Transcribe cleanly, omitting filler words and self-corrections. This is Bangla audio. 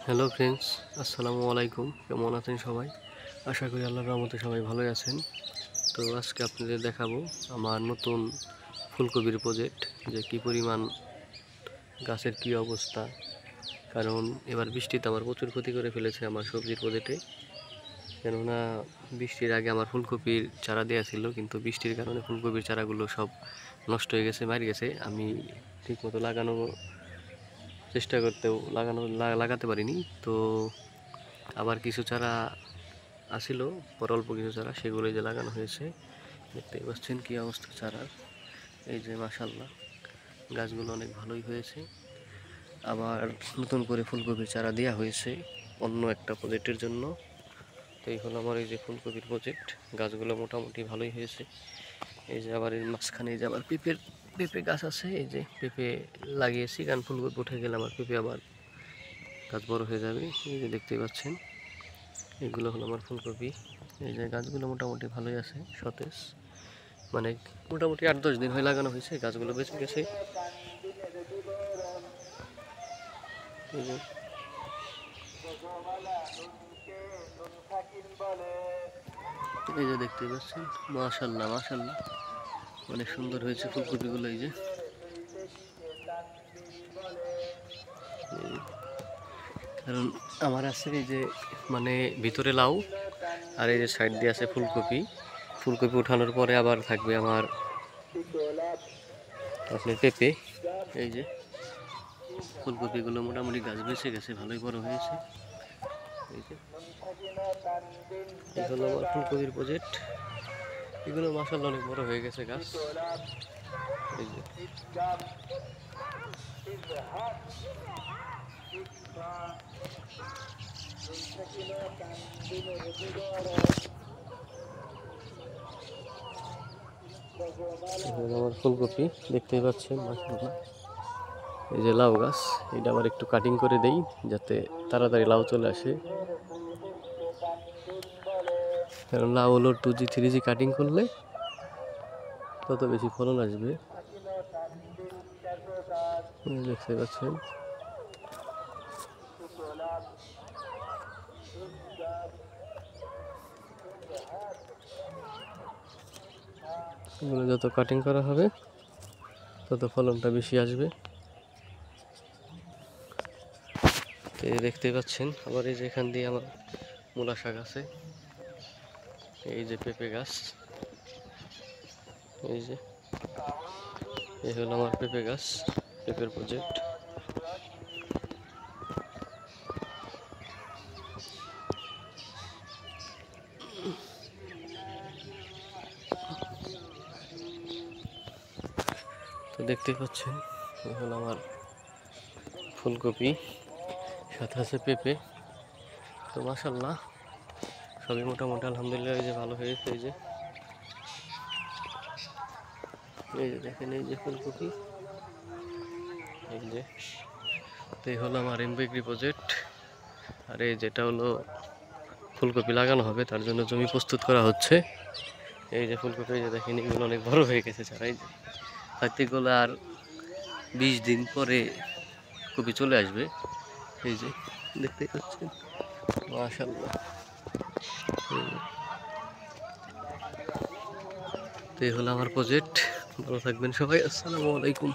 হ্যালো ফ্রেন্ডস, আসসালামু আলাইকুম। কেমন আছেন সবাই? আশা করি আল্লাহর রহমতে সবাই ভালোই আছেন। তো আজকে আপনাদের দেখাবো আমার নতুন ফুলকপির প্রজেক্ট, যে কি পরিমাণ গাছের কি অবস্থা। কারণ এবার বৃষ্টিতে আমার প্রচুর ক্ষতি করে ফেলেছে আমার সবজির প্রজেক্টে। কেননা বৃষ্টির আগে আমার ফুলকপির চারা দেওয়া ছিল, কিন্তু বৃষ্টির কারণে ফুলকপির চারাগুলো সব নষ্ট হয়ে গেছে, মারা গেছে। আমি ঠিকমতো চেষ্টা করতেও লাগাতে পারিনি। তো আবার কিছু চারা আসিল, অল্প কিছু চারা, সেগুলোই যে লাগানো হয়েছে। দেখতেই পাচ্ছেন কি অবস্থা চারার। এই যে মাশাআল্লাহ, গাছগুলো অনেক ভালোই হয়েছে। আবার নতুন করে ফুলকপির চারা দেওয়া হয়েছে অন্য একটা প্রজেক্টের জন্য। তো এই হলো আমার এই যে ফুলকপির প্রজেক্ট। গাছগুলো মোটামুটি ভালোই হয়েছে। এই যে আবার এই মাঝখানে যে আবার পেঁপে গাছ আছে। এই যে পেঁপে লাগিয়েছি, কারণ ফুলকপি উঠে গেলে আমার পেঁপে আবার গাছ বড় হয়ে যাবে। এই যে দেখতেই পাচ্ছেন, এগুলো হলো আমার ফুলকপি। এই যে গাছগুলো মোটামুটি ভালোই আছে, সতেজ। মানে মোটামুটি 8-10 দিন হয়ে লাগানো হয়েছে, গাছগুলো বেঁচে গেছে। এই যে দেখতেই পাচ্ছেন, মাশাআল্লাহ মাশাআল্লাহ, অনেক সুন্দর হয়েছে ফুলকপিগুলো। এই যে কারণ আমার আছে এই যে মানে ভিতরে লাউ, আর এই যে সাইড দিয়ে আছে ফুলকপি। ফুলকপি উঠানোর পরে আবার থাকবে আমার আপনার পেঁপে। এই যে ফুলকপিগুলো মোটামুটি গাছ বেঁচে গেছে, ভালোই বড় হয়েছে। এই যে এই হলো আমার ফুলকপির প্রজেক্ট। এগুলো মাশাআল্লাহ অনেক বড় হয়ে গেছে গাছ। এই যে আমার ফুলকপি দেখতেই পাচ্ছেন, মাশাআল্লাহ। এই যে লাউ গাছ, এটা আবার একটু কাটিং করে দেই যাতে তাড়াতাড়ি লাউ চলে আসে। কারণ লাউ হলো 2G 3G কাটিং করলে তত বেশি ফলন আসবে। দেখতে পাচ্ছেন, এগুলো যত কাটিং করা হবে তত ফলনটা বেশি আসবে। তো দেখতে পাচ্ছেন, আবার এই যে এখান দিয়ে আমার মূলা শাক আছে। এই যে পেঁপে গাছ, এই হলো আমার পেঁপে গাছ, পেঁপের প্রজেক্ট। তো দেখতেই পাচ্ছেন, এই হলো আমার ফুলকপি, সাথে আছে পেঁপে। তো মাশাআল্লাহ সবই মোটামুটি আলহামদুলিল্লাহ এই যে ভালো হয়েছে। এই যে দেখেন, এই যে ফুলকপি, এই যে। তো এই হলো আমার এমবেগ্রি প্রজেক্ট। আর এই যেটা হলো ফুলকপি লাগানো হবে, তার জন্য জমি প্রস্তুত করা হচ্ছে। এই যে ফুলকপি, এই যে দেখেন, এগুলো অনেক বড় হয়ে গেছে চারা। এই যে এগুলো আর 20 দিন পরে কপি চলে আসবে। এই যে দেখতেই পাচ্ছেন, মাশাআল্লাহ। তো এই হলো আমার প্রজেক্ট। ভালো থাকবেন সবাই, আসসালামু আলাইকুম।